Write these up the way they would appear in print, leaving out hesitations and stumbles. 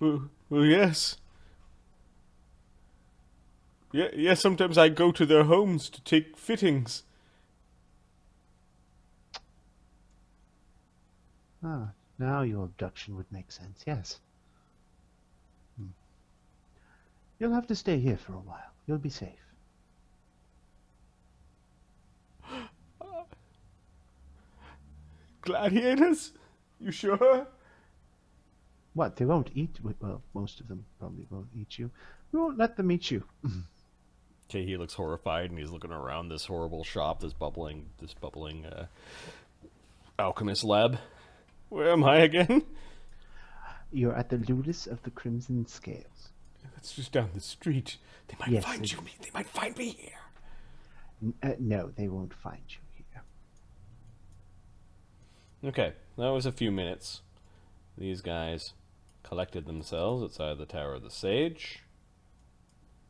Well, yes. Yeah, yes, sometimes I go to their homes to take fittings. Ah, now your abduction would make sense, yes. You'll have to stay here for a while. You'll be safe. Gladiators? You sure? What, they won't eat? Well, most of them probably won't eat you. We won't let them eat you. Okay, he looks horrified and he's looking around this horrible shop, this bubbling alchemist lab. Where am I again? You're at the Ludus of the Crimson Scales. That's just down the street. They might Yes, find it you. They might find me here. No, they won't find you here. Okay, that was a few minutes. These guys collected themselves outside the Tower of the Sage.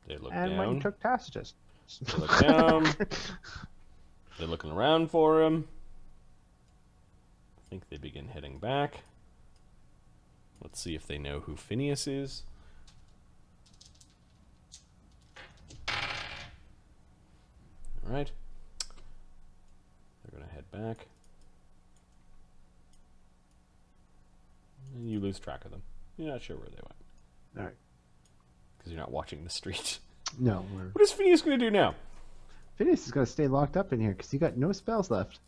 They look And down. when you took Tacitus. They look down. They're looking around for him. I think they begin heading back. Let's see if they know who Phineas is. Alright. They're going to head back. And you lose track of them. You're not sure where they went. Alright. Because you're not watching the street. No, What is Phineas going to do now? Phineas is going to stay locked up in here because he got no spells left.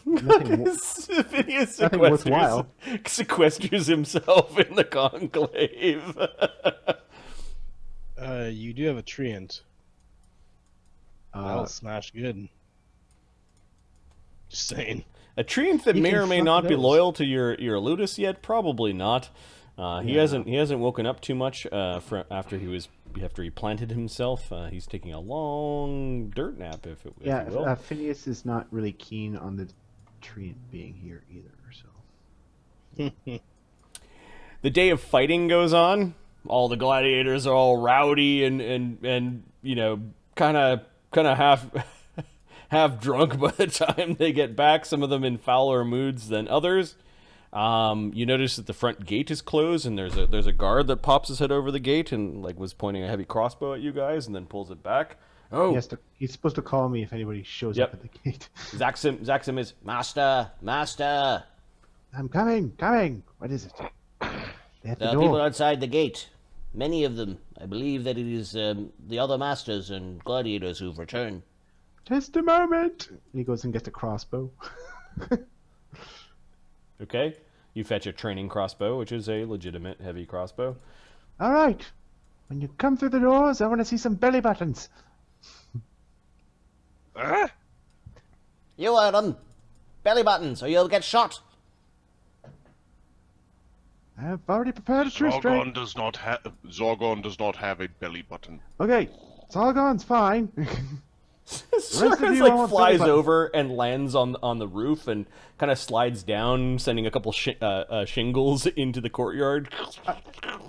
Phineas nothing worthwhile. sequesters himself in the conclave. You do have a treant. That'll smash good. Just saying. A treant that He may can or may fuck not be those. loyal to your Ludus yet, probably not. He Yeah. hasn't woken up too much after he planted himself. He's taking a long dirt nap, if you will. Phineas is not really keen on the treant being here either. So The day of fighting goes on. All the gladiators are all rowdy and you know kind of half drunk by the time they get back. Some of them in fouler moods than others. You notice that the front gate is closed, and there's a guard that pops his head over the gate and was pointing a heavy crossbow at you guys, and then pulls it back. Oh, he's supposed to call me if anybody shows Yep. up at the gate. Zaxim is master. I'm coming. What is it? They're at the There are door. people outside the gate. Many of them. I believe that it is the other masters and gladiators who've returned. Just a moment. And he goes and gets a crossbow. Okay. You fetch a training crossbow, which is a legitimate heavy crossbow. All right. When you come through the doors, I want to see some belly buttons. You heard them. Belly buttons, or you'll get shot. I've already prepared a truce Czargon strike. does not have a belly button. Okay, Czargon's fine. Circus you all want belly flies buttons. over and lands on the roof and kind of slides down, sending a couple shingles into the courtyard.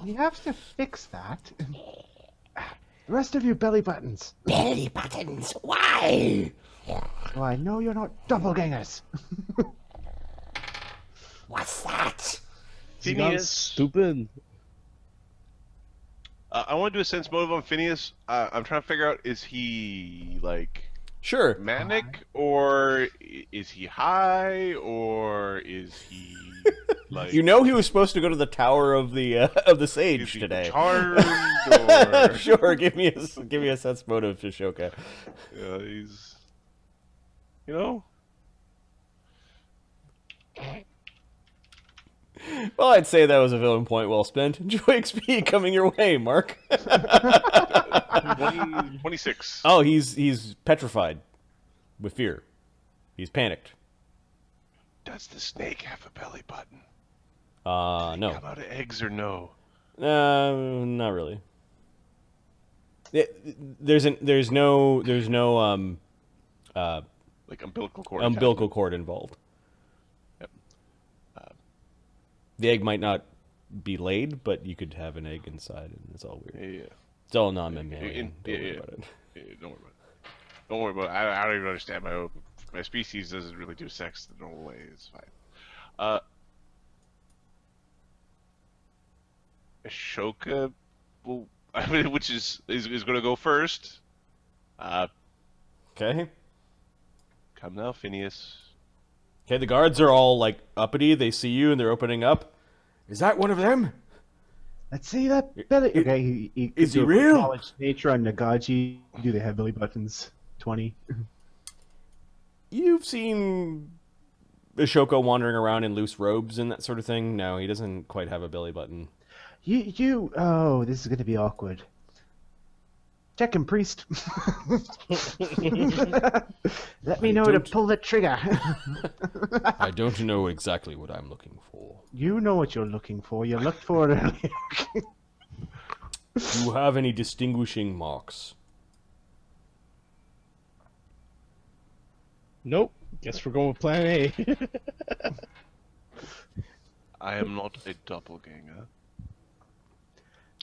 We have to fix that. The rest of you belly buttons. Belly buttons? Why? Oh, I know you're not doppelgangers. What's that? You gone Phineas. stupid. I want to do a sense motive on Phineas. I'm trying to figure out, is he like Sure. manic, or is he high, or is he like You know he was supposed to go to the Tower of the is Sage he today. charmed, or Sure, give me a sense motive, Shishoka. he's, you know, Well, I'd say that was a villain point well spent. Enjoy XP coming your way, Mark. 26. Oh, he's petrified with fear. He's panicked. Does the snake have a belly button? No. Come out of eggs or no? Not really. There's no Like umbilical cord. umbilical cord involved. Yep. The egg might not be laid, but you could have an egg inside, and it's all weird. Yeah. It's all non-mammalian. Yeah, Don't worry yeah. about it. Yeah, don't worry about it. Don't worry about it. I don't even understand my species doesn't really do sex the normal way. It's fine. Ashoka, will, I mean, which is going to go first. Okay. Come now, Phineas. Okay, the guards are all like uppity. They see you and they're opening up. Is that one of them? Let's see that belly. Okay, is he do a real? knowledge nature on Nagaji. Do they have belly buttons? 20. You've seen Ashoka wandering around in loose robes and that sort of thing. No, he doesn't quite have a belly button. Oh, this is going to be awkward. Check him, priest. Let me know to pull the trigger. I don't know exactly what I'm looking for. You know what you're looking for. You looked for it earlier. Do you have any distinguishing marks? Nope. Guess we're going with plan A. I am not a doppelganger.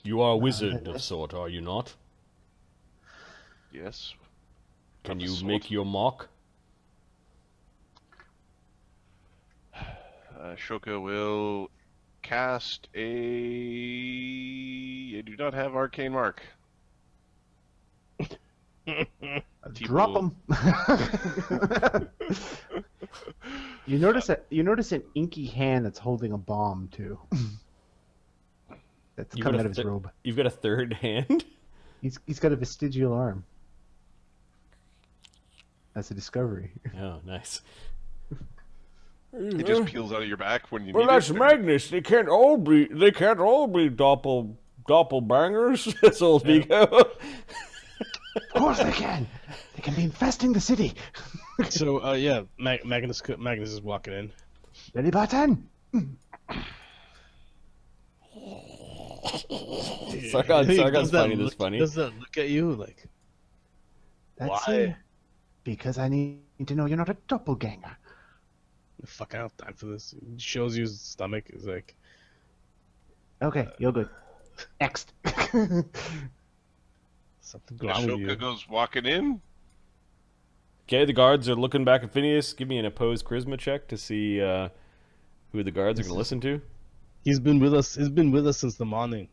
You are a wizard of sort, are you not? Yes. Can Of you sort. make your mark? Ashoka will cast a. I do not have arcane mark. Drop him. You notice an inky hand that's holding a bomb too. That's You coming got out a of his robe. You've got a third hand? He's got a vestigial arm. That's a discovery. Oh, nice. It just peels out of your back when you Well, need that's it. Magnus. They can't all be doppelbangers. That's old Vigo. Of course they can. They can be infesting the city. So, yeah, Magnus is walking in. Belly button. Sargon's finding this funny. Does that look at you like? That's Why? it. Because I need to know you're not a doppelganger. Fuck, I don't have time for this. He shows you his stomach. It's like, Okay, you're good. Next. something wrong with you. Ashoka goes walking in. Okay, the guards are looking back at Phineas. Give me an opposed charisma check to see who the guards are going to listen to. He's been with us. He's been with us since the morning.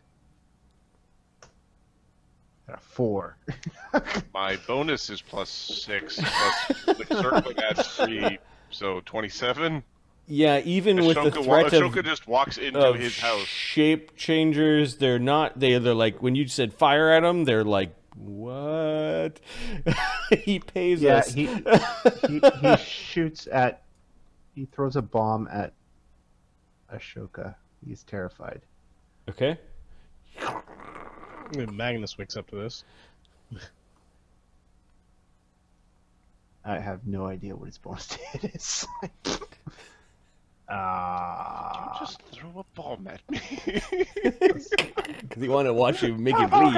4. My bonus is +6. Plus the circling adds 3, so 27. Yeah, even with the threat Ashoka of just walks into of his house. shape changers, they're like when you said fire at them, they're like, what? He pays Yeah, us. he shoots at. He throws a bomb at Ashoka. He's terrified. Okay. Magnus wakes up to this. I have no idea what his bonus to hit is. Just throw a bomb at me. Because he wanted to watch you make it bleed.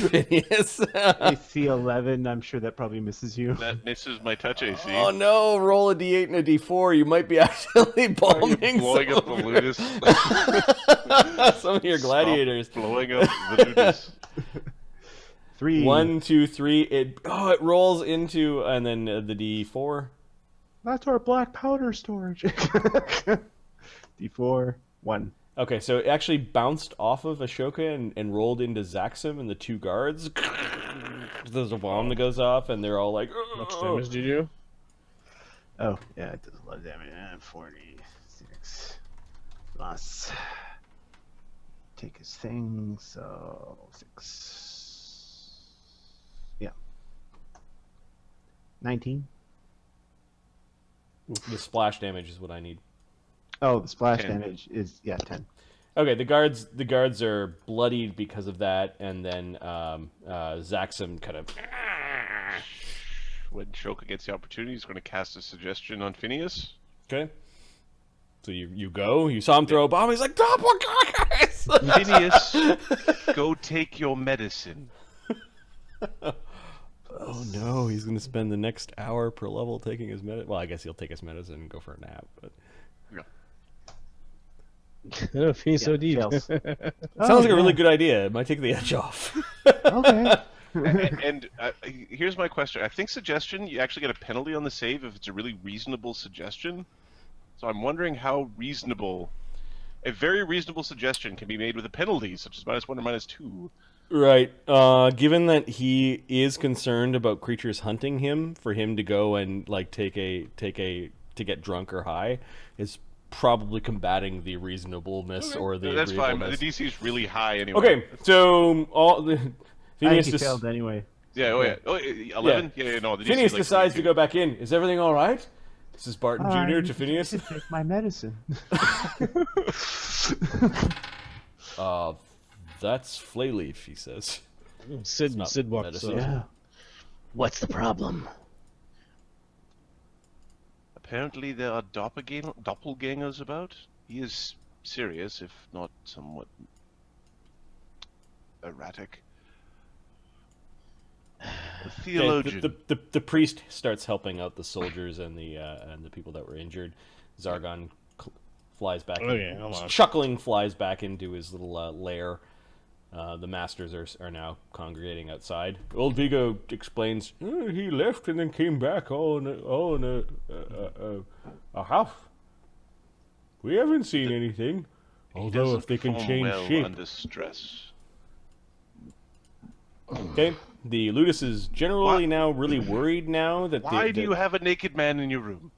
Phineas. AC 11. I'm sure that probably misses you. That misses my touch AC. Oh no, roll a d8 and a d4. You might be accidentally bombing Blowing up the ludus. some of your gladiators. Blowing up the ludus. 3. 1, 2, 3. It rolls into and then the d4. That's our black powder storage. D4. 1. Okay, so it actually bounced off of Ashoka and rolled into Zaxim and the two guards. There's a bomb that goes off, and they're all like, How much damage did you do? Oh, yeah, it does a lot of damage. 46. Plus. Take his thing, so 6. Yeah. 19. The splash damage is what I need. Oh, the splash 10. damage is, 10. Okay, the guards are bloodied because of that, and then Zaxim kind of. When Shoka gets the opportunity, he's going to cast a suggestion on Phineas. Okay. So you go. You saw him throw a bomb. He's like, doppelgangers! Phineas, go take your medicine. Oh no, he's gonna spend the next hour per level taking his medicine. Well, I guess he'll take his medicine and go for a nap. But Oh, he's so deep. fails. sounds like a really good idea. It might take the edge off. Okay. And here's my question. I think suggestion, you actually get a penalty on the save if it's a really reasonable suggestion. So I'm wondering how reasonable, a very reasonable suggestion can be made with a penalty, such as -1 or -2. Right. Given that he is concerned about creatures hunting him, for him to go and like to get drunk or high is probably combating the reasonableness or the That's fine. agreeableness. The DC is really high anyway. Okay, so all the I think Phineas he just failed anyway. Yeah. Oh yeah. Oh, 11. Yeah. No. The DC Phineas is like decides to 22. go back in. Is everything all right? This is Barton Jr. You to Phineas. should take my medicine. That's Flayleaf, he says. Cid walks medicine. up. Yeah. What's the problem? Apparently there are doppelgangers about. He is serious, if not somewhat erratic. A theologian. The priest starts helping out the soldiers and the people that were injured. Czargon flies back. Okay, hold on. Chuckling, flies back into his little lair. The masters are now congregating outside. Old Vigo explains, he left and then came back all in a house. We haven't seen anything. He Although doesn't if they can perform change well shape. under stress. Okay, the Ludus is generally now really worried now that Why do you have a naked man in your room?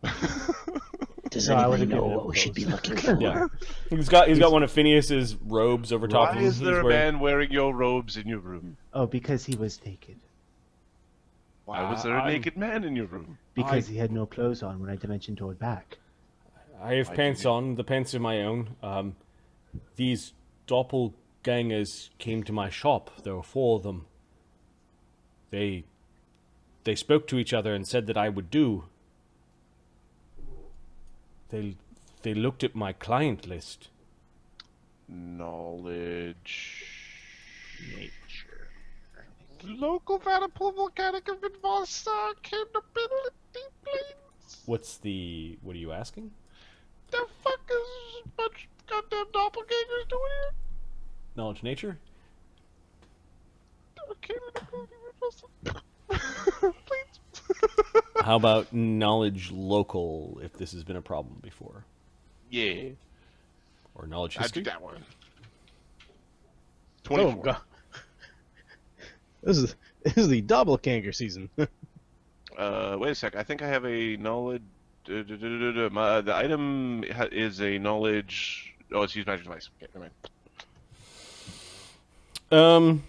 Does No, I anybody would've know given it what we should be close. looking for? Yeah, he's got one of Phineas's robes over top of Why him. is there He's a wearing- man wearing your robes in your room? Oh, because he was naked. Why was there a I'm- naked man in your room? Because he had no clothes on when I dimension toured back. I have pants on. The pants are my own. These doppelgangers came to my shop. There were 4 of them. They spoke to each other and said that I would do. They looked at my client list. Knowledge. Nature. Local vanipole volcanic involved capability, please. What are you asking? The fuck is a bunch of goddamn doppelgangers doing here? Knowledge nature? Please. How about knowledge local, if this has been a problem before? Yeah. Or knowledge I history? did that one. Oh 24. god. This is the doppelganger season. Wait a sec. I think I have a knowledge. The item is a knowledge. Oh, it's used magic device. Okay, never mind.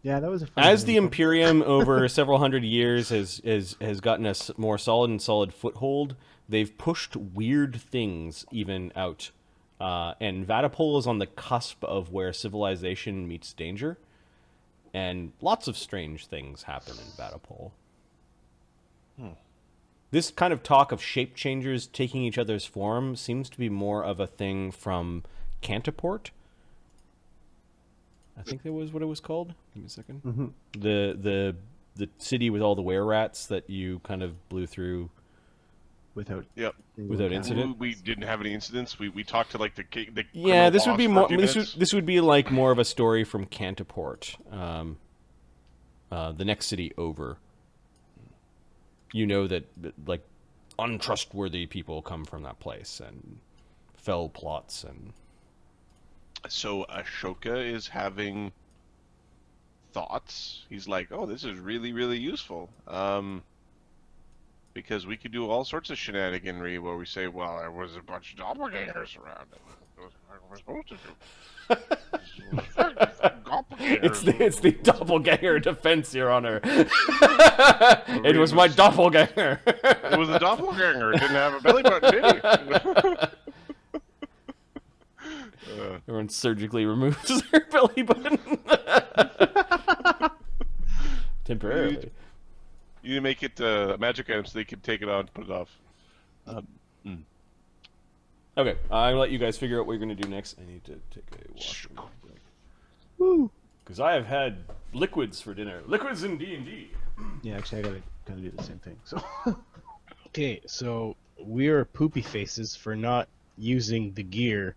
Yeah, that was a fun As the one. Imperium over several hundred years has gotten a more solid foothold, they've pushed weird things even out. And Vatapol is on the cusp of where civilization meets danger. And lots of strange things happen in Vatapol. This kind of talk of shape changers taking each other's form seems to be more of a thing from Cantaport. I think that was what it was called. Give me a second. Mm-hmm. The city with all the were-rats that you kind of blew through. Without Yep. Without incident? We didn't have any incidents. We talked to like the Yeah, criminal this would boss be for a more. few minutes. This would be like more of a story from Cantaport, the next city over. You know that like untrustworthy people come from that place and fell plots and. So Ashoka is having thoughts. He's like, "Oh, this is really, really useful." Because we could do all sorts of shenaniganry where we say, "Well, there was a bunch of doppelgangers around. That's what we're supposed to do." It's the doppelganger defense, Your Honor. It was my doppelganger. It was a doppelganger. It didn't have a belly button, did he? Everyone surgically removes their belly button. Temporarily. You need to make it a magic item so they can take it out and put it off. Okay, I'll let you guys figure out what you're going to do next. I need to take a washroom break. Woo. Because I have had liquids for dinner. Liquids in D&D. Yeah, actually, I gotta kind of do the same thing. So Okay, so we're poopy faces for not using the gear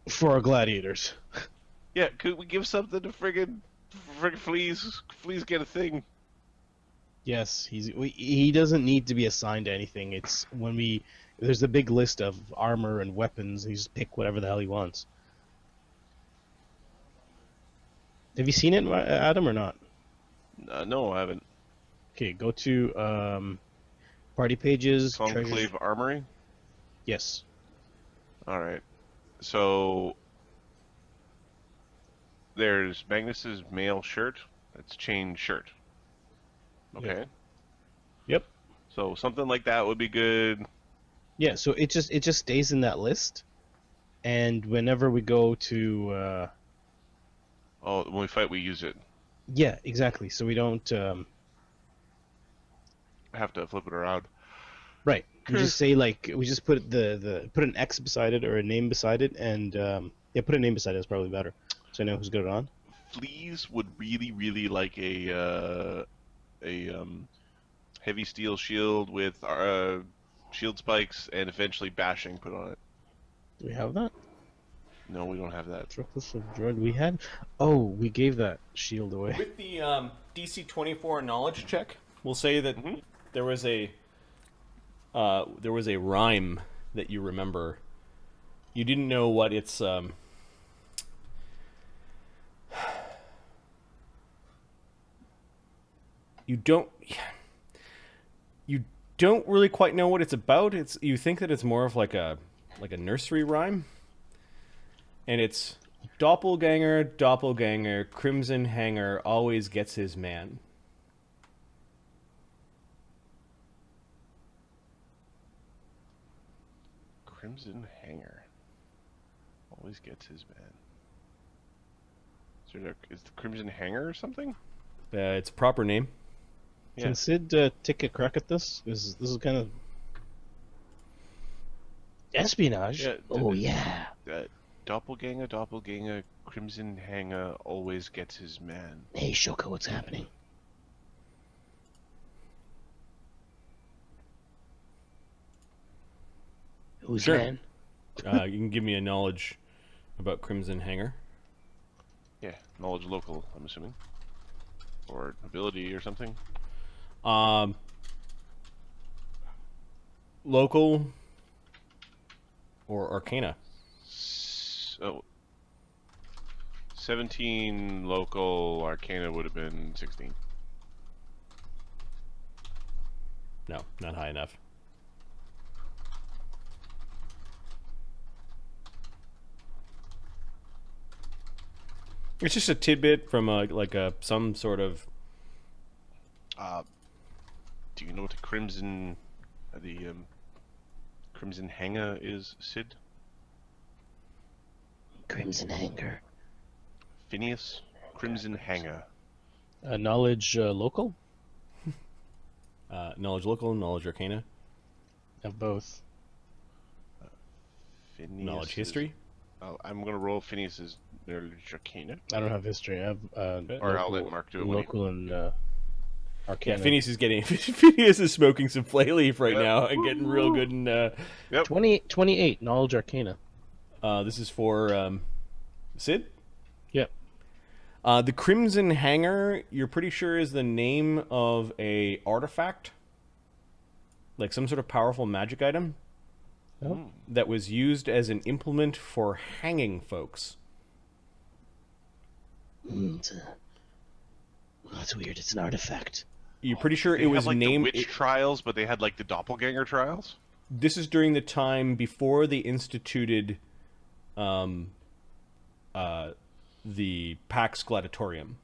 for our gladiators. Yeah, could we give something to friggin' fleas? Fleas get a thing. Yes, he doesn't need to be assigned to anything. It's when there's a big list of armor and weapons. He just pick whatever the hell he wants. Have you seen it, Adam, or not? No, I haven't. Okay, go to party pages. Conclave treasures. Armory? Yes. Alright. So, there's Magnus's male shirt. That's chain shirt. Okay. Yep. So, something like that would be good. Yeah. So it just stays in that list, and whenever we go to Oh, when we fight, we use it. yeah, exactly. So we don't Have to flip it around. right. We just say we just put put an X beside it or a name beside it, and yeah, put a name beside it is probably better, so I know who's got it on. Fleas would really, really like a heavy steel shield with shield spikes and eventually bashing put on it. Do we have that? No, we don't have that. Reckless of Dread. We had. Oh, we gave that shield away. With the DC 24 knowledge check, we'll say that there was a rhyme that you remember. You didn't know what its you don't really quite know what it's about. You think that it's more of like a nursery rhyme. And it's doppelganger, doppelganger, crimson hanger always gets his man. Crimson Hanger always gets his man. Is the Crimson Hanger or something? It's a proper name. Yeah. Can Cid take a crack at this? This is kind of espionage. Yeah, Doppelganger, doppelganger, Crimson Hanger always gets his man. Hey, Shoko, what's happening? Who's Sure. man? You can give me a knowledge about crimson hanger. Yeah, knowledge local, I'm assuming. Or ability or something. Local or arcana. So 17 local, arcana would have been 16. No, not high enough. It's just a tidbit from some sort of. Do you know what the Crimson Hanger is, Cid? Crimson Hanger. Phineas? Crimson Hanger. Knowledge local? Knowledge local, knowledge arcana, Have both. Phineas knowledge history. I'm going to roll Phineas's knowledge arcana. I don't have history. I have Or I'll let Mark do it when he- local and Yeah, arcana. Phineas is getting. Phineas is smoking some flayleaf right now and getting real good. And 28 knowledge arcana. this is for Cid. Yep. The Crimson Hanger, you're pretty sure is the name of a artifact, like some sort of powerful magic item Oh. that was used as an implement for hanging folks. That's weird. It's an artifact. You're pretty sure They it was had, like, named. the witch trials, but they had like the doppelganger trials. This is during the time before they instituted the Pax Gladiatorium,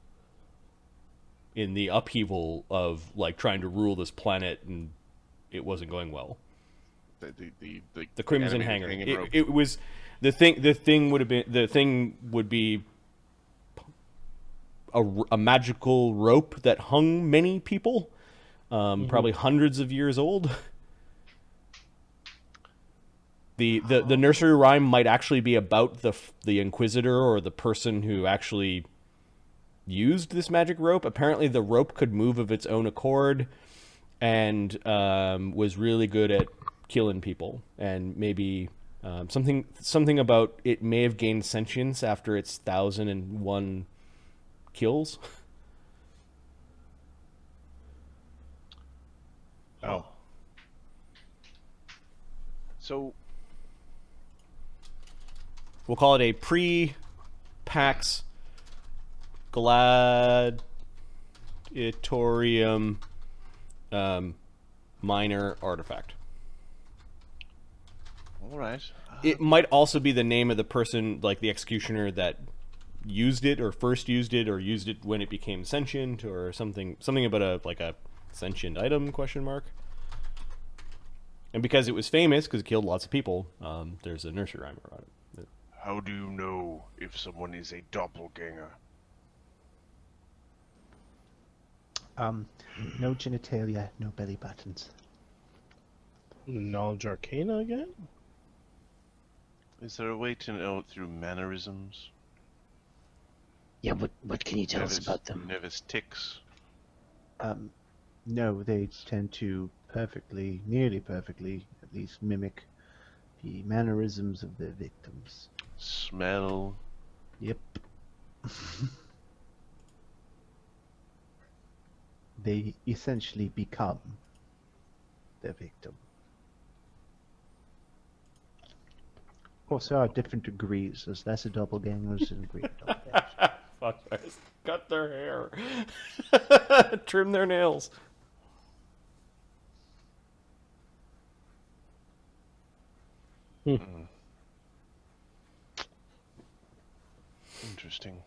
in the upheaval of like trying to rule this planet, and it wasn't going well. The Crimson animated Hanger. hanging rope. It was the thing. The thing would be a magical rope that hung many people, probably hundreds of years old. The nursery rhyme might actually be about the Inquisitor or the person who actually used this magic rope. Apparently, the rope could move of its own accord, and was really good at killing people. And maybe something about it may have gained sentience after its 1,001 kills. Oh. So, We'll call it a pre-PAX gladiatorium minor artifact. all right. It might also be the name of the person, like the executioner that used it or first used it or used it when it became sentient or something about a sentient item ? And because it was famous, because it killed lots of people, there's a nursery rhyme about it. How do you know if someone is a doppelganger? No genitalia, no belly buttons. Knowledge Arcana again? Is there a way to know through mannerisms? Yeah, what can you tell us about them? Nervous ticks? No, they tend to nearly perfectly, at least mimic the mannerisms of their victims. Smell? Yep. They essentially become their victim. Of course, there are different degrees. There's lesser doppelgangers and greater doppelgangers. Fuckers. Cut their hair. Trim their nails. Interesting.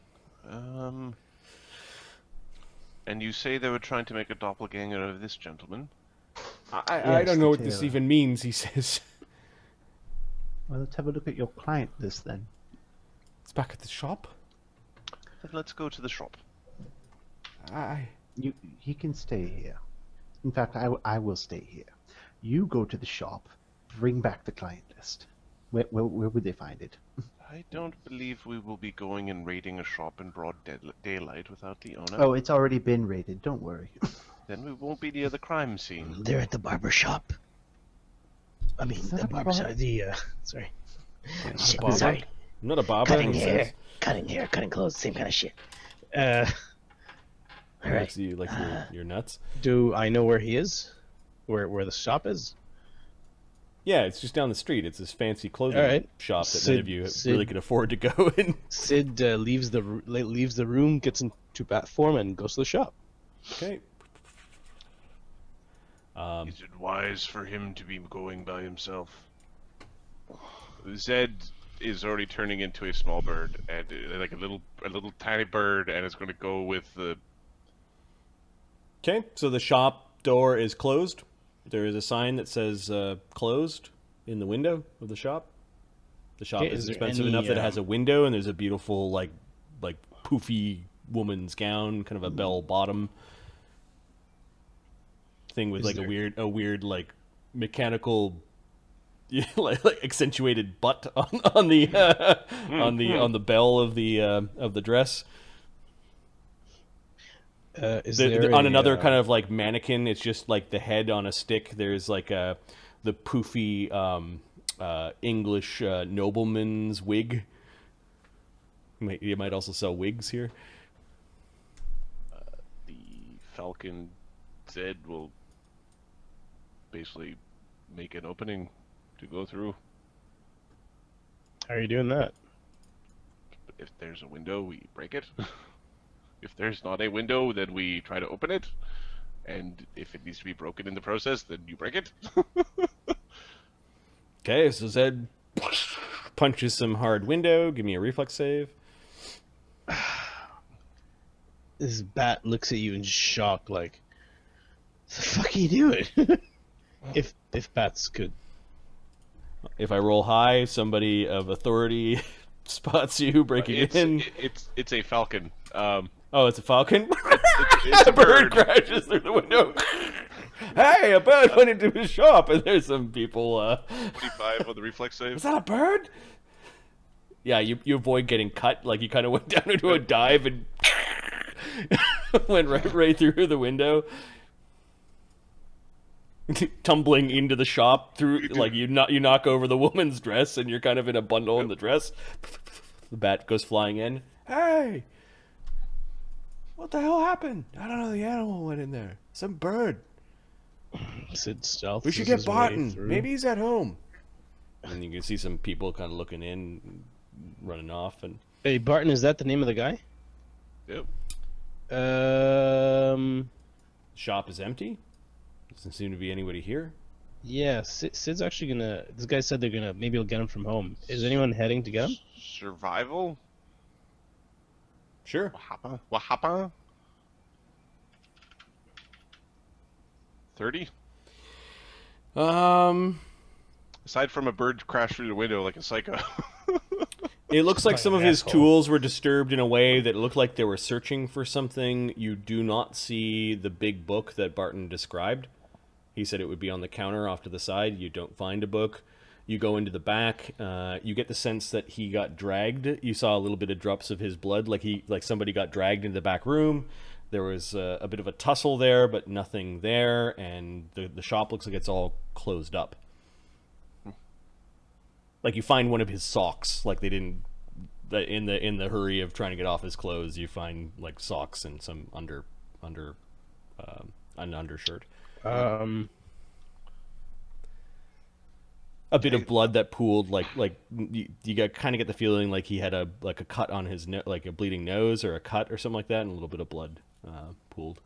And you say they were trying to make a doppelganger of this gentleman? I Yes, don't know the what this tailor. even means, he says. Well, let's have a look at your client list then. It's back at the shop? Then let's go to the shop. He can stay here. In fact, I will stay here. You go to the shop, bring back the client list. Where would they find it? I don't believe we will be going and raiding a shop in broad daylight without the owner. Oh, it's already been raided. Don't worry. Then we won't be near the crime scene. They're at the barber shop. I mean, not the a barber barber. shop. Sorry. Shit, barber? sorry. I'm not a barber. Cutting he hair, says. cutting clothes, same kind of shit. Uh, All right. Likes you, like your nuts. do I know where he is? Where the shop is? Yeah, it's just down the street. It's this fancy clothing All right. shop that none of you really could afford to go in. Cid leaves the room, gets into bat form, and goes to the shop. Okay. Is it wise for him to be going by himself? Zed is already turning into a small bird, and like a little tiny bird, and it's going to go with the. Okay, so the shop door is closed. There is a sign that says closed in the window of the shop. The shop Okay, is is there expensive any, enough that it has a window, and there's a beautiful like poofy woman's gown, kind of a bell bottom thing with Is like there- a weird like mechanical like accentuated butt on the on the bell of the dress. Is The- there on a, another kind of like mannequin, it's just like the head on a stick. There's like the poofy English nobleman's wig. You might also sell wigs here. The Falcon Zed will basically make an opening to go through. How are you doing that? If there's a window, we break it. If there's not a window, then we try to open it. And if it needs to be broken in the process, then you break it. Okay, so Zed punches some hard window. Give me a reflex save. This bat looks at you in shock, like, "What the fuck are you doing?" if bats could. If I roll high, somebody of authority spots you breaking in. It's a falcon. Oh, it's a falcon. It's a bird. crashes through the window. Hey, a bird went into his shop, and there's some people. 25 on the reflex save. Is that a bird? Yeah, you avoid getting cut. Like you kind of went down into a dive and went right through the window, tumbling into the shop through. Like you knock over the woman's dress, and you're kind of in a bundle in the dress. The bat goes flying in. Hey, what the hell happened? I don't know. The animal went in there. Some bird. Sid stealth. We should get Barton. Maybe he's at home. And you can see some people kind of looking in, running off. And Hey, Barton, is that the name of the guy? Yep. the shop is empty. Doesn't seem to be anybody here. Yeah, Sid's actually gonna. This guy said they're gonna. Maybe he'll get him from home. Is anyone heading to get him? Survival? Sure. What happened? 30? Aside from a bird crashed through the window like a psycho. It looks like Like some an of his asshole. tools were disturbed in a way that it looked like they were searching for something. You do not see the big book that Barton described. He said it would be on the counter off to the side. You don't find a book. You go into the back. You get the sense that he got dragged. You saw a little bit of drops of his blood, like somebody got dragged into the back room. There was a bit of a tussle there, but nothing there, and the shop looks like it's all closed up. Like you find one of his socks, like they didn't in the hurry of trying to get off his clothes. You find like socks and some an undershirt. Um, A bit of blood that pooled, like you got kind of get the feeling like he had a cut on his like a bleeding nose or a cut or something like that, and a little bit of blood pooled.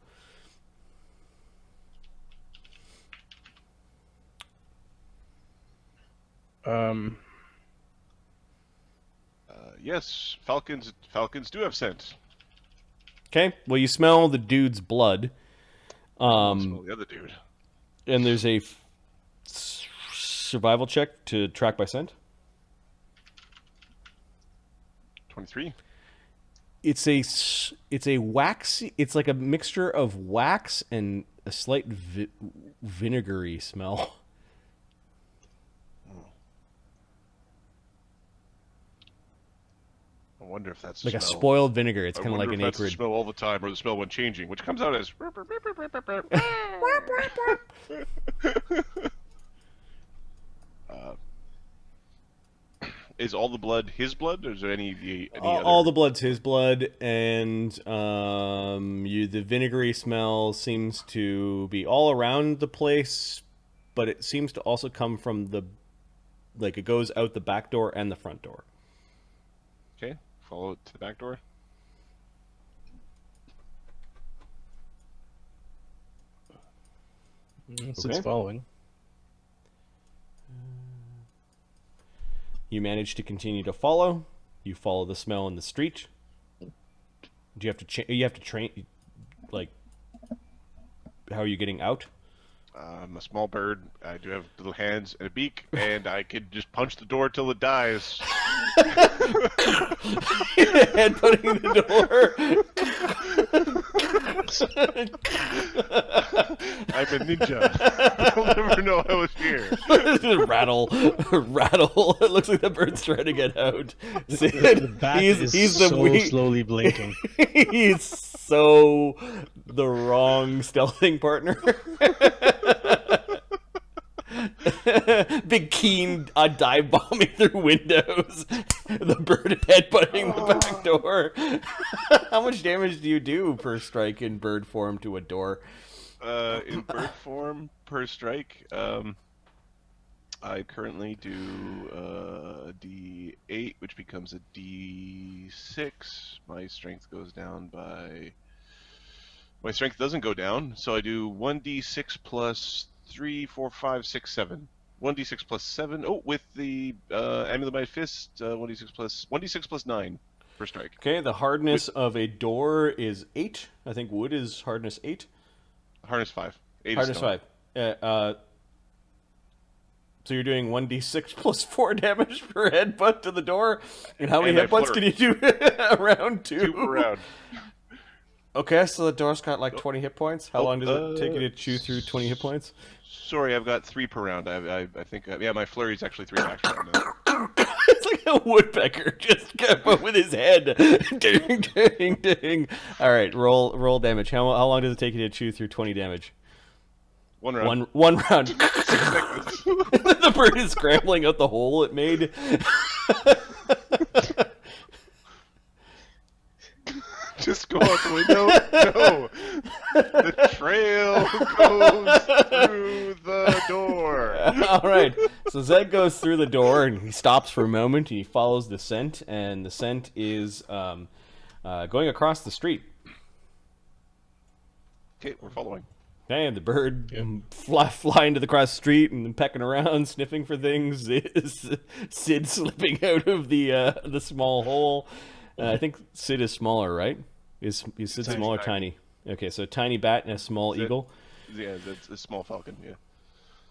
Yes, falcons do have scent. Okay, well you smell the dude's blood, Smell the other dude. and there's a survival check to track by scent. 23. It's a waxy. It's like a mixture of wax and a slight vinegary smell. I wonder if that's Like a smell. spoiled vinegar. It's I kind of like wonder an if that's the acrid. smell all the time, or the smell when changing, which comes out as. Is all the blood his blood, or is there any All other? the blood's his blood, and the vinegary smell seems to be all around the place, but it seems to also come from it goes out the back door and the front door. Okay, follow it to the back door. Sid's Okay. following. You manage to continue to follow. You follow the smell in the street. Do you have to you have to train, like, how are you getting out? I'm a small bird. I do have little hands and a beak, and I could just punch the door till it dies. Head putting the door. I'm a ninja. They'll never know I was here. rattle. It looks like the bird's trying to get out. The bat is so slowly blinking. He's so the wrong stealthing partner. Big keen dive bombing through windows. The bird headbutting the back door. How much damage do you do per strike in bird form to a door? In bird form per strike, I currently do a D8, which becomes a D6. My strength goes down by. My strength doesn't go down, so I do 1d6 plus 3, 4, 5, 6, 7. 1d6 plus 7. Oh, with the amulet of my fist, 1d6 plus 9 per strike. Okay, the hardness of a door is 8. I think wood is hardness 8. Harness 5. 8 Hardness is stone. 5. So you're doing 1d6 plus 4 damage per headbutt to the door? And how many And I headbutts can you do around 2? 2 per round. Okay, so the door's got like 20 hit points. How long does it take you to chew through 20 hit points? Sorry, I've got 3 per round. I think, yeah, my flurry's actually 3 action now. It's like a woodpecker just kept up with his head. Ding, ding, ding. All right, roll damage. How long does it take you to chew through 20 damage? 1 round. One round. 6 seconds. The bird is scrambling out the hole it made. just go out the window? No. The trail goes through the door. All right. So Zed goes through the door and he stops for a moment and he follows the scent, and the scent is going across the street. Okay, we're following. Okay, and the bird flying to the cross street and pecking around, sniffing for things. Is Cid slipping out of the small hole? I think Cid is smaller, right? Is Cid small or tiny? Okay, so tiny bat and a small eagle. Yeah, that's a small falcon. Yeah.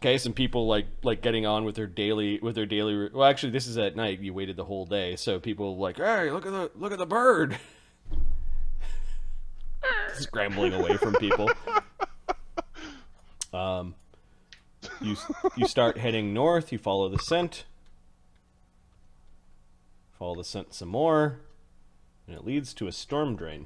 Okay, some people like getting on with their daily. Well, actually, this is at night. You waited the whole day, so people like, hey, look at the bird, scrambling away from people. You start heading north. You follow the scent. Follow the scent some more, and it leads to a storm drain.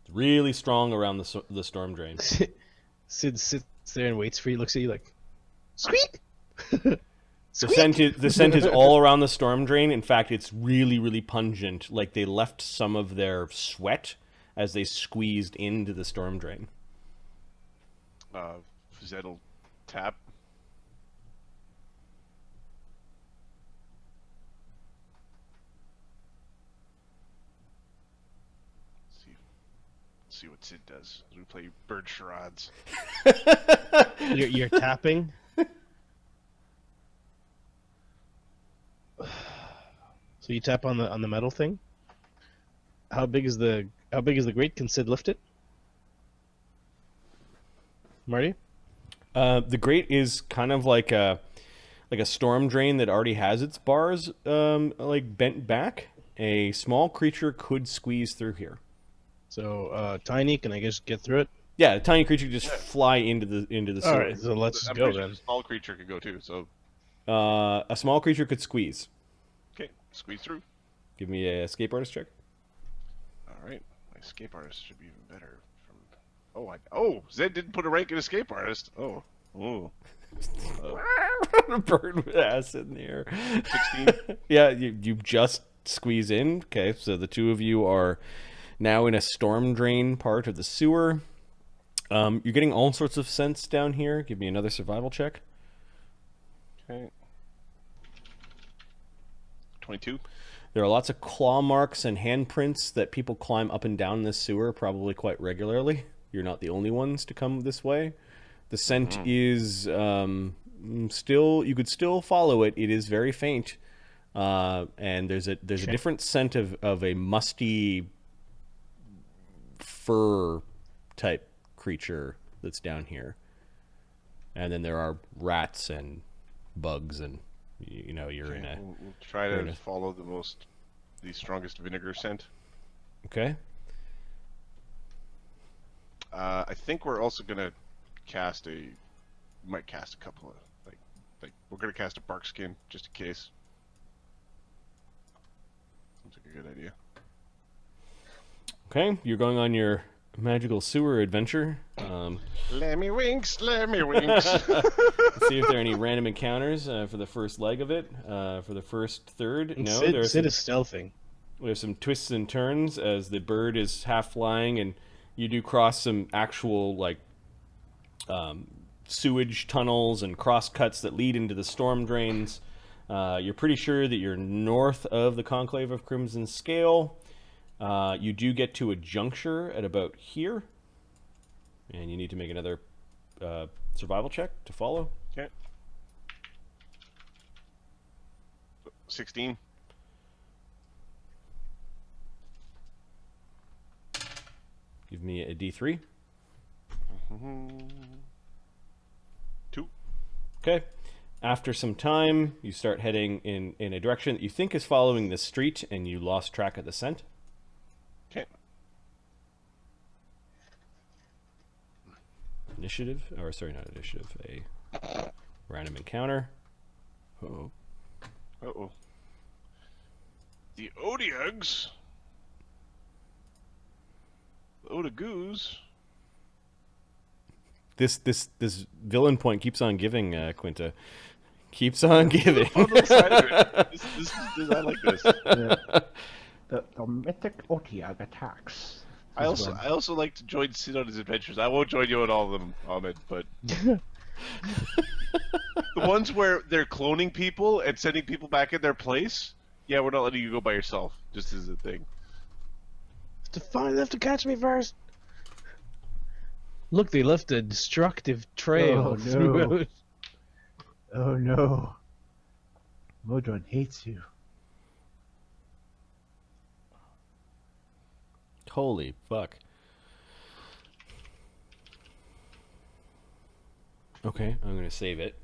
It's really strong around the storm drain. Cid sits there and waits for you. Looks at you like, squeak. The scent is all around the storm drain. In fact, it's really, really pungent. Like they left some of their sweat as they squeezed into the storm drain. Zed'll tap. See what Cid does as we play bird charades. You're tapping. So you tap on the metal thing. How big is the grate? Can Cid lift it? Marty? The grate is kind of like a storm drain that already has its bars like bent back. A small creature could squeeze through here. So tiny, can I just get through it? Yeah, a tiny creature could just fly into the sewer. All right, so let's just go then. A small creature could go too. So a small creature could squeeze. okay, squeeze through. Give me a escape artist check. All right, my escape artist should be even better. Oh, Zed didn't put a rank in escape artist. Oh. A bird with ass in the air. 16. Yeah, you just squeeze in. Okay, so the two of you are now in a storm drain part of the sewer. You're getting all sorts of scents down here. Give me another survival check. Okay. 22. There are lots of claw marks and handprints that people climb up and down this sewer probably quite regularly. You're not the only ones to come this way. The scent is still, you could still follow it. It is very faint. And there's a different scent of a musty fur type creature that's down here. And then there are rats and bugs, and you're in a. We'll try to follow the strongest vinegar scent. Okay. I think we're also gonna might cast a couple of like we're gonna cast a bark skin just in case. Seems like a good idea. Okay, you're going on your magical sewer adventure. Let me winks, let me winks. Let's see if there are any random encounters for the first leg of it. For the first third, no. Cid is stealthing. We have some twists and turns as the bird is half flying, and you do cross some actual sewage tunnels and cross cuts that lead into the storm drains. You're pretty sure that you're north of the Conclave of Crimson Scale. You do get to a juncture at about here, and you need to make another survival check to follow. Okay. 16. Give me a D3. 2. Okay. After some time, you start heading in a direction that you think is following the street, and you lost track of the scent. Okay. Initiative, or sorry, not initiative, a random encounter. Uh-oh. Uh-oh. The Odiugs. The Odagoos. This villain point keeps on giving, Quinta. Keeps on giving. On the side of it. I like this. The mythic Otiag attacks. I also like to join Cid on his adventures. I won't join you on all of them, Ahmed, but the ones where they're cloning people and sending people back in their place, yeah, we're not letting you go by yourself. Just as a thing. They have to catch me first. Look, they left a destructive trail Oh, no. throughout. Oh no. Modron hates you. Holy fuck. Okay, I'm gonna save it.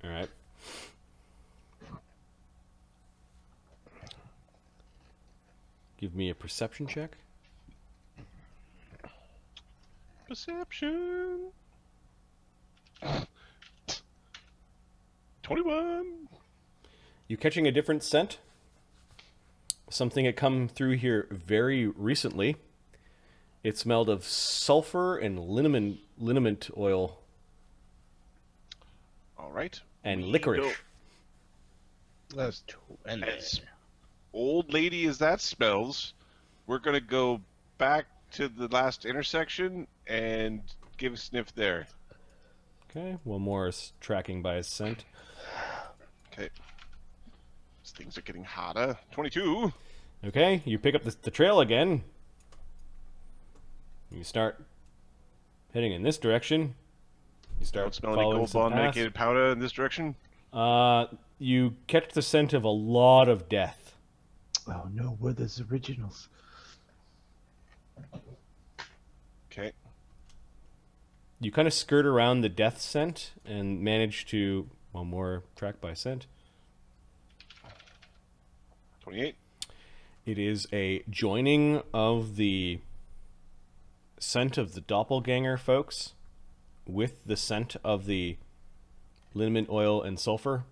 Alright. Give me a perception check. Perception. 21. You catching a different scent? Something had come through here very recently. It smelled of sulfur and liniment oil All right. and We licorice. go- That's As old lady as that smells, we're gonna go back to the last intersection and give a sniff there. Okay, one more is tracking by his scent. Okay. These things are getting hotter. 22. Okay, you pick up the trail again. You start heading in this direction. You start Don't smell any following gold some bond paths. medicated powder in this direction. You catch the scent of a lot of death. Oh no, we're the originals. Okay. You kind of skirt around the death scent and manage to one more track by scent. 28. It is a joining of the scent of the doppelganger folks with the scent of the liniment oil and sulfur,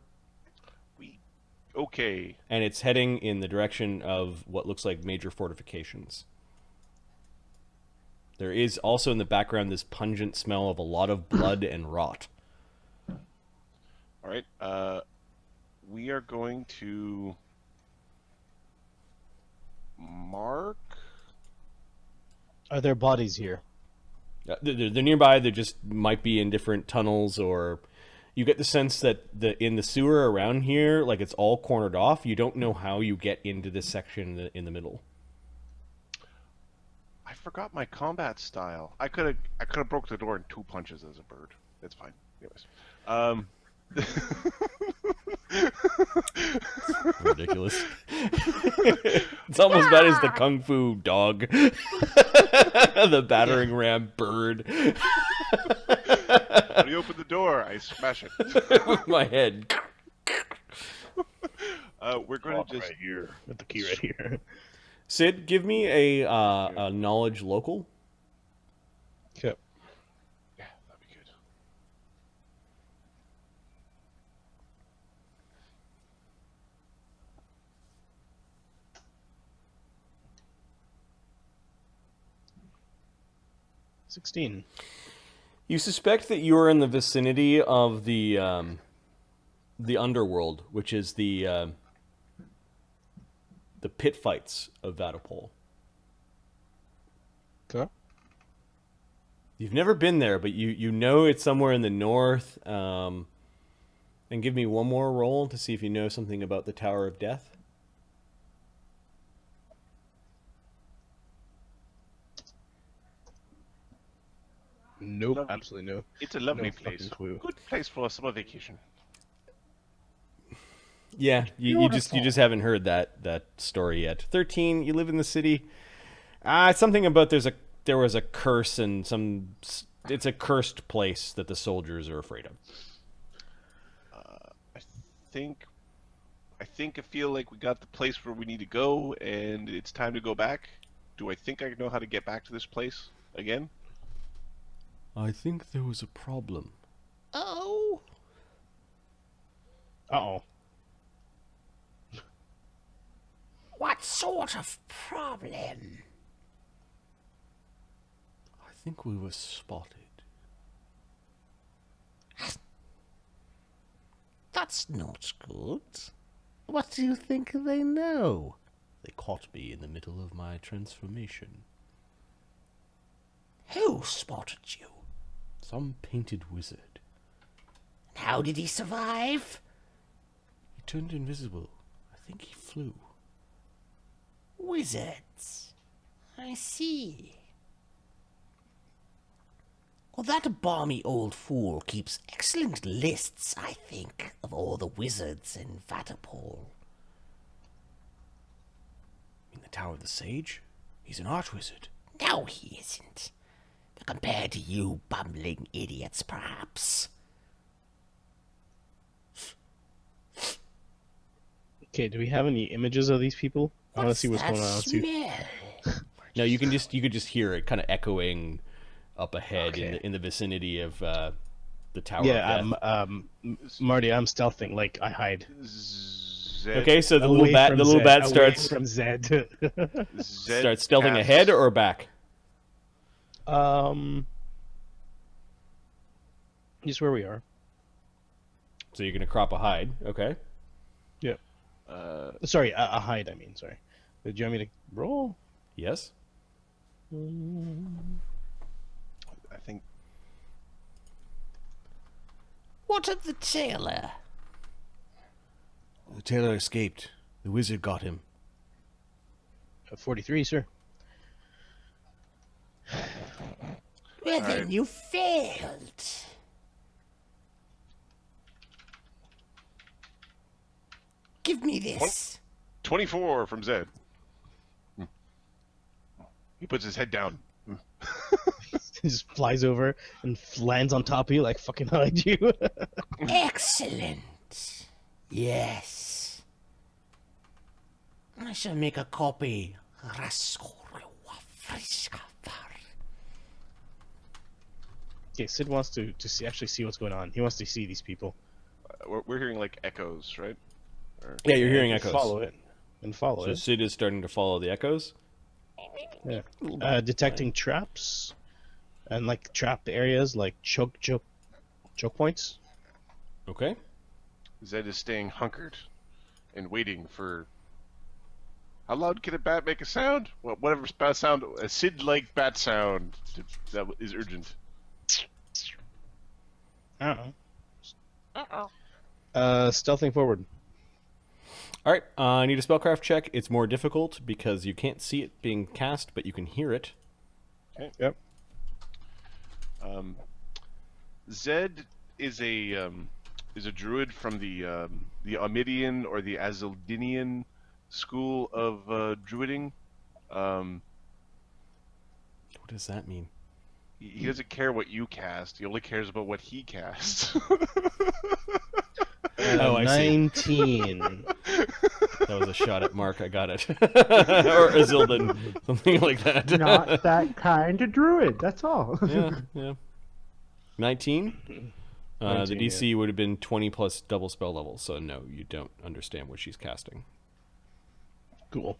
Okay. and it's heading in the direction of what looks like major fortifications. There is also in the background this pungent smell of a lot of blood and rot. All right. We are going to mark. Are there bodies here? They're nearby. They just might be in different tunnels, or you get the sense that in the sewer around here, like it's all cornered off. You don't know how you get into this section in the middle. I forgot my combat style. I could have broke the door in 2 punches as a bird. That's fine. Anyways. Ridiculous. It's almost bad as the kung fu dog, the battering ram bird. When you open the door, I smash it. With my head. We're going to just right here with the key right here. Cid, give me a knowledge local. Okay. Yeah, that'd be good. $16. You suspect that you are in the vicinity of the underworld, which is the pit fights of Vatopol. Okay. You've never been there, but you know it's somewhere in the north. And give me one more roll to see if you know something about the Tower of Death. Nope, Lovely. absolutely no. It's a lovely No fucking place. clue. Good place for a summer vacation. Yeah, you just haven't heard that story yet. 13, you live in the city. It's something about there was a curse and it's a cursed place that the soldiers are afraid of. I feel like we got the place where we need to go, and it's time to go back. Do I think I know how to get back to this place again? I think there was a problem. Oh, Uh-oh. what sort of problem? I think we were spotted. That's not good. What do you think they know? They caught me in the middle of my transformation. Who spotted you? Some painted wizard. How did he survive? He turned invisible. I think he flew. Wizards. I see. Well, that balmy old fool keeps excellent lists, I think, of all the wizards in Vatapol. In the Tower of the Sage? He's an arch-wizard. No, he isn't. But compared to you bumbling idiots, perhaps. Okay, do we have any images of these people? I want to see what's going on too. Smell? No, you could just hear it kind of echoing up ahead Okay. in the vicinity of the Tower Yeah, of Death. Marty, I'm stealthing. Like I hide. Zed, Okay, so the Away little from bat Zed, away starts from Zed. Zed stealthing casts- ahead or back. Just where we are. So you're gonna crop a hide. Okay. Yeah. Sorry, a hide. I mean, sorry. Did you want me to roll? Yes. I think What of the tailor? The tailor escaped. The wizard got him. 43, sir. Well, then you failed. Give me this. 24 from Zed. He puts his head down. He just flies over and lands on top of you like fucking hide you. Excellent. Yes. I shall make a copy. Okay, Cid wants to actually see what's going on. He wants to see these people. We're hearing like echoes, right? Yeah, you're hearing And echoes. Follow it. And follow So it. Cid is starting to follow the echoes. Yeah. Detecting traps and like trap areas like choke points. Okay. Zed is staying hunkered and waiting for. How loud can a bat make a sound? Well, whatever bat sound, a Cid-like bat sound that is urgent. I don't know. Stealthing forward. All right. I need a spellcraft check. It's more difficult because you can't see it being cast, but you can hear it. Yep. Zed is a druid from the Omidian or the Azildinian school of druiding. What does that mean? He doesn't care what you cast. He only cares about what he casts. Oh, I see. 19. That was a shot at Mark. I got it. Or Azildan. Something like that. Not that kind of druid. That's all. Yeah. 19? The 19, DC would have been 20 plus double spell level, so no, you don't understand what she's casting. Cool.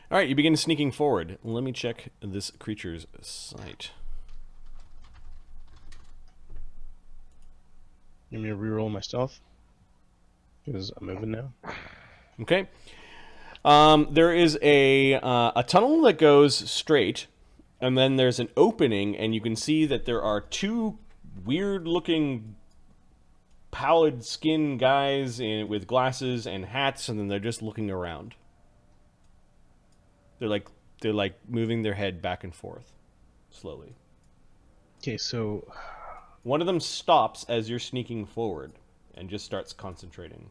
All right, you begin sneaking forward. Let me check this creature's sight. You want me to reroll my stealth? Because I'm moving now. Okay. There is a tunnel that goes straight, and then there's an opening, and you can see that there are two weird-looking pallid skin guys with glasses and hats, and then they're just looking around. They're like moving their head back and forth, slowly. Okay, so One of them stops as you're sneaking forward, and just starts concentrating.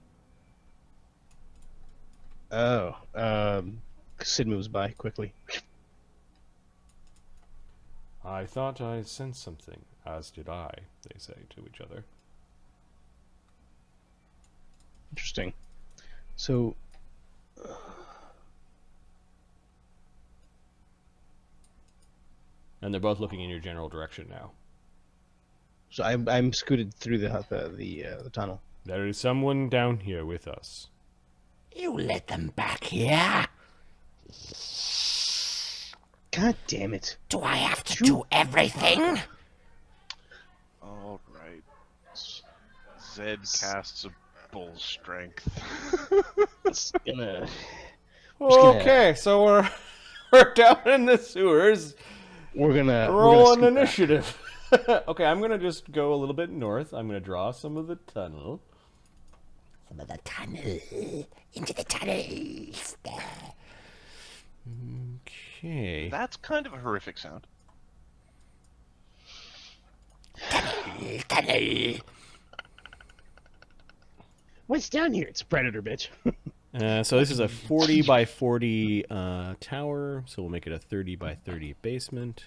Cid moves by quickly. I thought I sensed something, as did I, they say to each other. Interesting. So, And they're both looking in your general direction now. I'm scooted through the tunnel. There is someone down here with us. You let them back here? God damn it! Do I have to do everything? All right. Zed casts a bull strength. It's gonna. Okay, so we're down in the sewers. We're gonna Roll an scoot back. initiative. Okay, I'm gonna just go a little bit north. I'm gonna draw some of the tunnel. Some of the tunnel. Into the tunnels. Okay. That's kind of a horrific sound. Tunnel. What's down here? It's a predator, bitch. So this is a 40 by 40 tower, so we'll make it a 30 by 30 basement.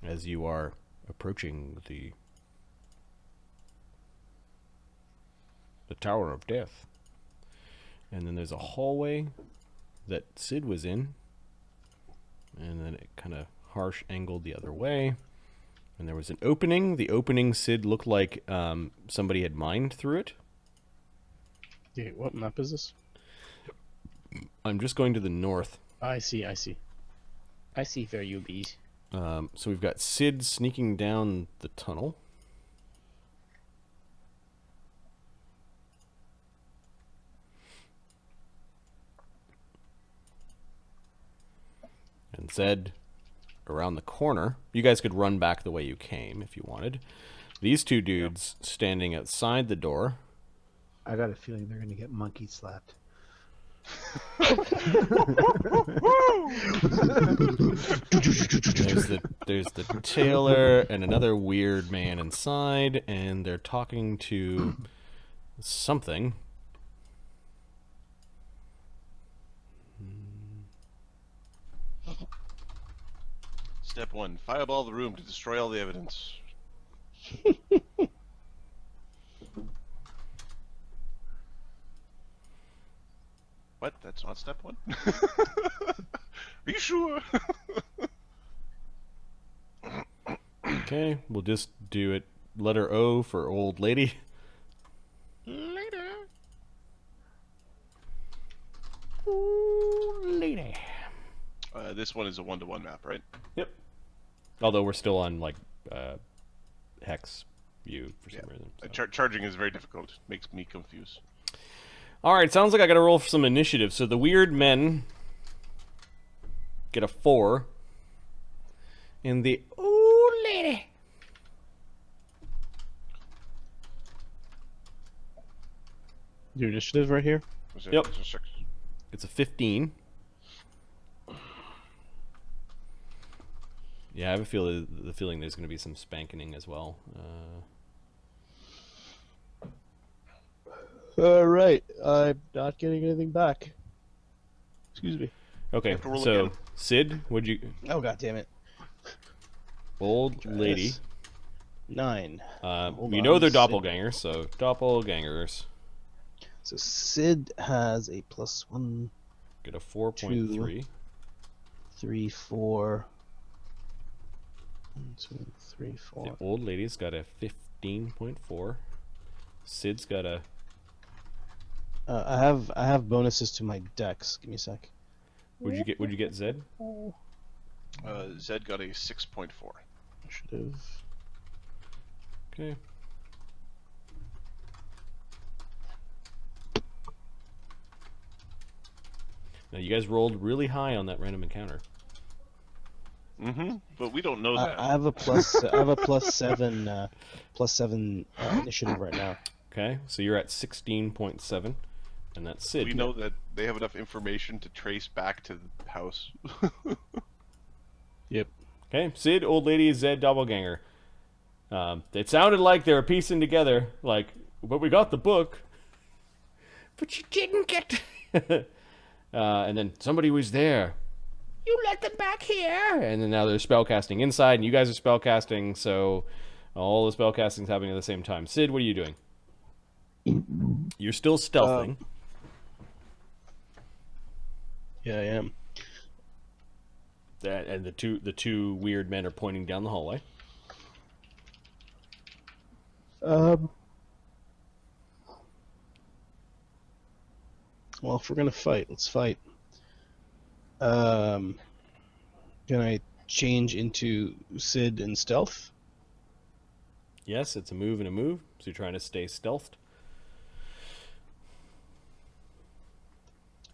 As you are approaching the Tower of Death. And then there's a hallway that Cid was in. And then it kind of harsh angled the other way. And there was an opening. The opening, Cid, looked like somebody had mined through it. Dude, what map is this? I'm just going to the north. I see. I see where you be. So we've got Cid sneaking down the tunnel. And Zed around the corner. You guys could run back the way you came if you wanted. These two dudes standing outside the door. I got a feeling they're gonna get monkey slapped. There's the tailor and another weird man inside, and they're talking to something. Step 1, fireball the room to destroy all the evidence. What? That's not step 1? Are you sure? Okay, we'll just do it. Letter O for old lady. Later. Ooh, lady. This one is a 1-to-1 map, right? Yep. Although we're still on like hex view for some reason. So. Charging is very difficult. Makes me confused. All right, sounds like I got to roll for some initiative. So the weird men get a 4, and the Ooh, lady. Your initiative right here. Yep. It's a 15. Yeah, I have a the feeling there's going to be some spanking as well. All right. I'm not getting anything back. Excuse me. Okay, have to roll so again. Sid, would you? Oh, god damn it. Old lady. Yes. 9. Hold You know on, they're Sid. doppelgangers, so doppelgangers So Cid has a +1, get a 4.3. 3, 4. 1, 2, 3, 4. The old lady's got a 15.4. Sid's got a. I have bonuses to my dex. Give me a sec. Would you get Zed? Zed got a 6.4. Initiative. Okay. Now you guys rolled really high on that random encounter. Mm-hmm. But we don't know that. I have a plus. I have a +7. +7 initiative right now. Okay, so you're at 16.7, and that's Sid. We know that they have enough information to trace back to the house. Yep. Okay, Sid, old lady, Zed, doppelganger. It sounded like they were piecing together, like, but we got the book. But you didn't get. And then somebody was there. You let them back here. And then now they're spellcasting inside, and you guys are spellcasting, so all the spellcasting's happening at the same time. Sid, what are you doing? You're still stealthing. Yeah, I am. And the two weird men are pointing down the hallway. Well, if we're gonna fight, let's fight. Can I change into Cid and stealth? Yes, it's a move and a move. So you're trying to stay stealthed.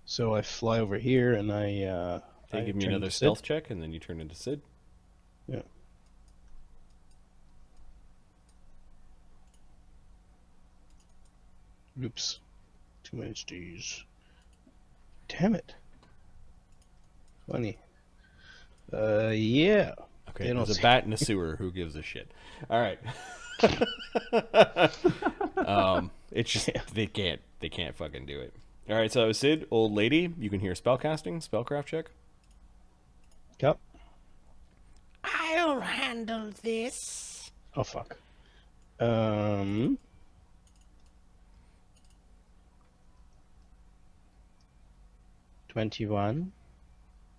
So I fly over here and I Okay, give me turn another into Cid. stealth check, and then you turn into Cid. Yeah. Oops. Too many D's. Damn it. Funny. Yeah. Okay, They don't there's a see- bat in a sewer. Who gives a shit? All right. It's just they can't fucking do it. All right, so Cid, old lady, you can hear spellcasting, spellcraft check. Cup. I'll handle this. Oh fuck. 21.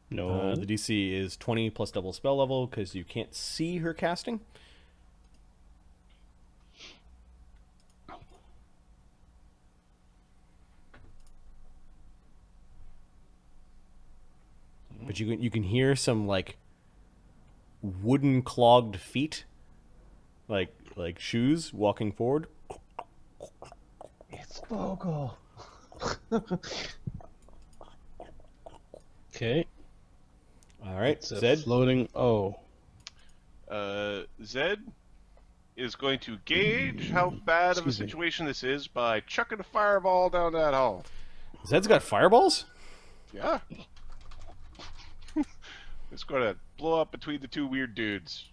No. The DC is 20 plus double spell level because you can't see her casting. But you can hear some like wooden clogged feet, like shoes walking forward. It's Vogel. Okay. All right, It's a Zed. floating. Oh. Zed is going to gauge how bad of a Excuse me. situation this is by chucking a fireball down that hall. Zed's got fireballs. Yeah. It's going to blow up between the two weird dudes.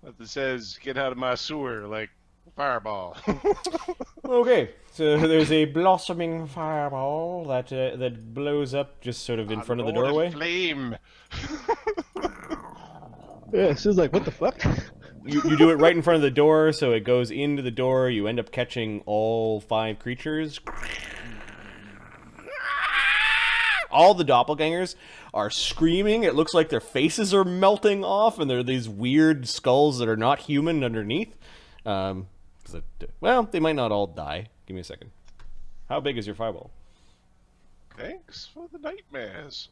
Nothing says, get out of my sewer, like fireball. Okay, so there's a blossoming fireball that blows up just sort of in front of the Lord doorway. Flame. Yeah, she's like, what the fuck? You do it right in front of the door, so it goes into the door. You end up catching all 5 creatures. All the doppelgangers are screaming. It looks like their faces are melting off, and there are these weird skulls that are not human underneath. Well, they might not all die. Give me a second. How big is your fireball? Thanks for the nightmares.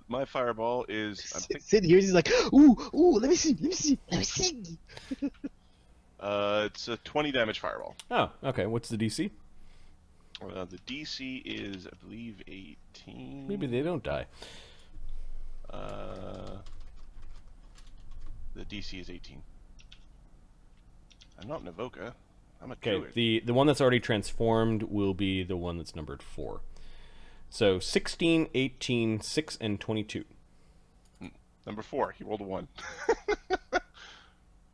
My fireball is. Sid hears, he's like, ooh, let me see. It's a 20 damage fireball. Oh, okay. What's the DC? The DC is, I believe, 18. Maybe they don't die. The DC is 18. I'm not an evoker. I'm a Okay, druid. the one that's already transformed will be the one that's numbered 4. So 16, 18, 6, and 22. Number 4. He rolled a 1.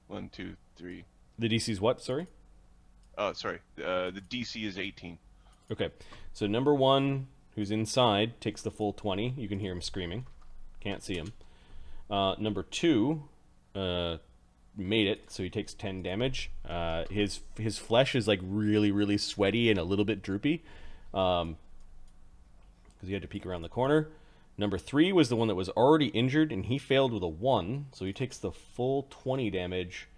1, 2, 3. The DC's what? Sorry. Oh, sorry. The DC is 18. Okay, so number 1, who's inside, takes the full 20. You can hear him screaming. Can't see him. Number 2 made it, so he takes 10 damage. His flesh is like really sweaty and a little bit droopy, because he had to peek around the corner. Number 3 was the one that was already injured, and he failed with a 1, so he takes the full 20 damage.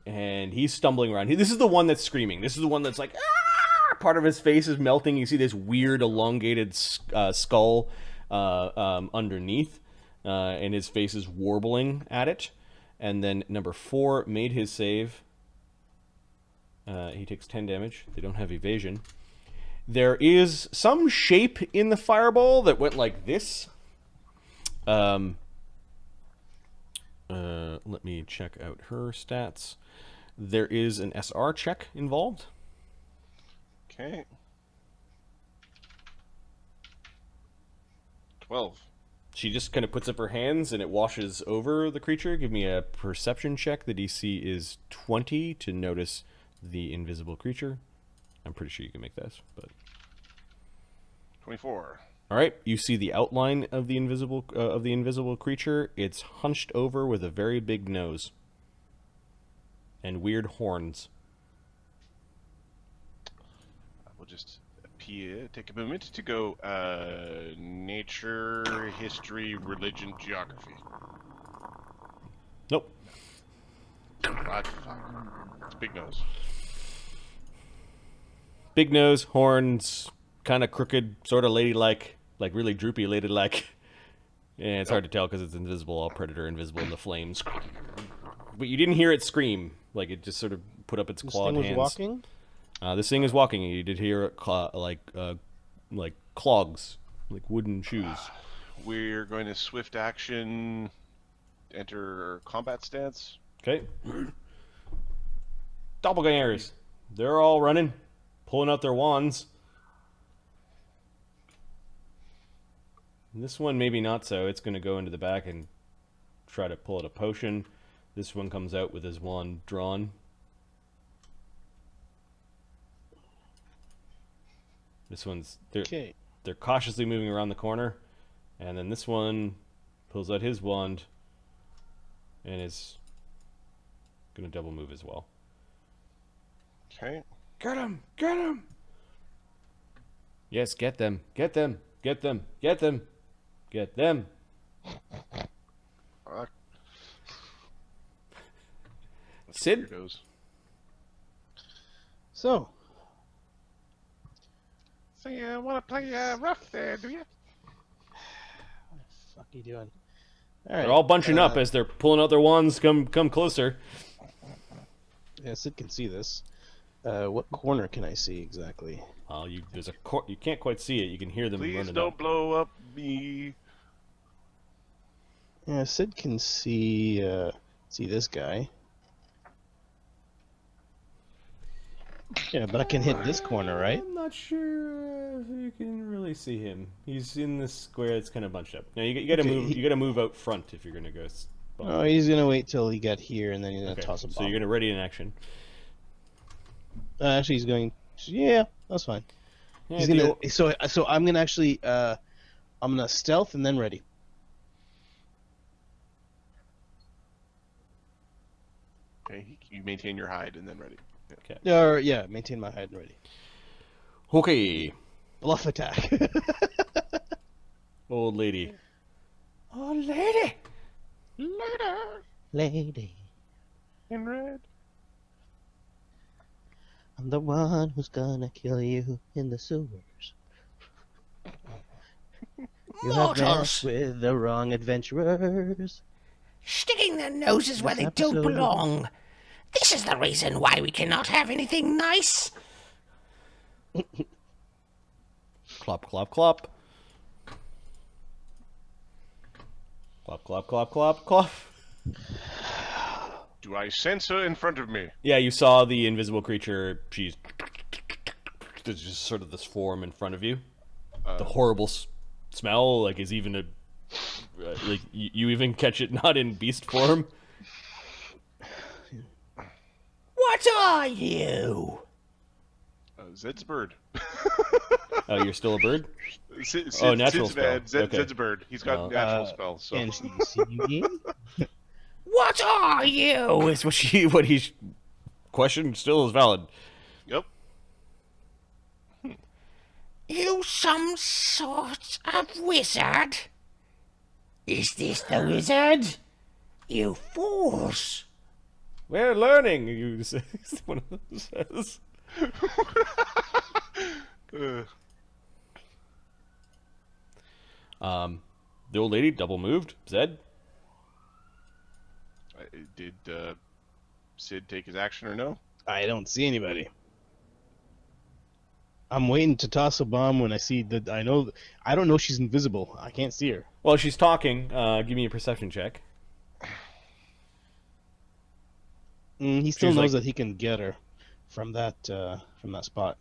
And he's stumbling around. This is the one that's screaming. This is the one that's like, ah! Part of his face is melting. You see this weird elongated skull underneath, and his face is warbling at it. And then number 4 made his save. He takes 10 damage. They don't have evasion. There is some shape in the fireball that went like this. Let me check out her stats. There is an SR check involved. Okay. 12. She just kind of puts up her hands and it washes over the creature. Give me a perception check. The DC is 20 to notice the invisible creature. I'm pretty sure you can make this, but 24. all right. You see the outline of the invisible creature. It's hunched over with a very big nose and weird horns. We'll just take a moment to go nature, history, religion, geography. Nope. What the fuck? It's big nose. Big nose, horns, kind of crooked, sort of ladylike. like really droopy lady like. Yeah, it's hard to tell because it's invisible. All predator invisible in the flames. But you didn't hear it scream. Like it just sort of put up its This clawed thing was hands. walking. This thing is walking, and you did hear it like clogs, like wooden shoes. We're going to swift action, enter combat stance. Okay. Doppelgangers. They're all running, pulling out their wands. This one maybe not so. It's going to go into the back and try to pull out a potion. This one comes out with his wand drawn. This one's they're cautiously moving around the corner, and then this one pulls out his wand and is going to double move as well. Okay. Get him! Get him! Yes, get them! Get them! Get them! Get them! Get them! Fuck. Cid? Weirdos. So, You want to play rough there, do you? what the fuck are you doing? All right. They're all bunching up as they're pulling out their wands. Come closer. Yeah, Cid can see this. What corner can I see exactly? Well, you can't quite see it. You can hear them Please running don't up. blow up me. Yeah, Cid can see this guy. Yeah, but I can hit this corner, right? I'm not sure if you can really see him. He's in this square that's kind of bunched up. Now you gotta Okay, move. You gotta move out front if you're gonna go. Oh, he's gonna wait till he got here, and then he's gonna Okay, toss a bomb. so you're gonna ready in action. Actually, he's going. Yeah, that's fine. Yeah, He's gonna. So I'm gonna actually. I'm gonna stealth and then ready. Okay, you maintain your hide and then ready. Or yeah, maintain my hide and ready. Okay, Bluff attack. old lady. Oh, lady! Lady, In red. I'm the one who's gonna kill you in the sewers. You have messed Mortals! with the wrong adventurers. Sticking their noses where they don't episode. belong. This is the reason why we cannot have anything nice. Clop, clop, clop. Clop, clop, clop, clop, clop. Do I sense her in front of me? Yeah, you saw the invisible creature. There's just sort of this form in front of you. The horrible smell, like, is even like you even catch it not in beast form. What are you? Zed's bird. Oh, you're still a bird? Oh, natural Sid's spell. bad. Okay. Zed's a bird. He's got natural spells. So. and you see me. What are you? Oh, is what he's questioned still is valid. Yep. You some sort of wizard? Is this the wizard? You fools! We're learning. You say, one of them says. The old lady double moved. Zed. Did Cid take his action or no? I don't see anybody. I'm waiting to toss a bomb when I see that. I don't know she's invisible. I can't see her. Well, she's talking. Give me a perception check. He still She's knows like- that he can get her from that spot.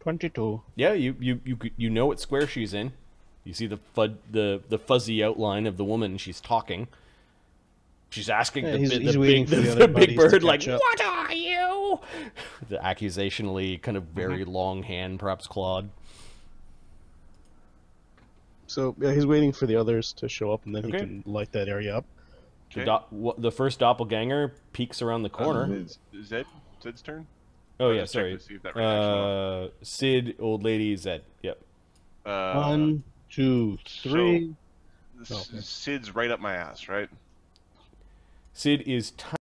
$22. Yeah, you know what square she's in. You see the fuzzy outline of the woman. She's talking. She's asking Yeah, the he's waiting big for the the other big buddies to bird like catch up. What are you? the accusationally kind of very long hand, perhaps clawed. So yeah, he's waiting for the others to show up, and then Okay. he can light that area up. The first doppelganger peeks around the corner. Zed's turn? Oh yeah, just check sorry. to see if that right action Cid, old lady, Zed. Yep. 1, 2, 3. okay. Cid's right up my ass, right? Cid is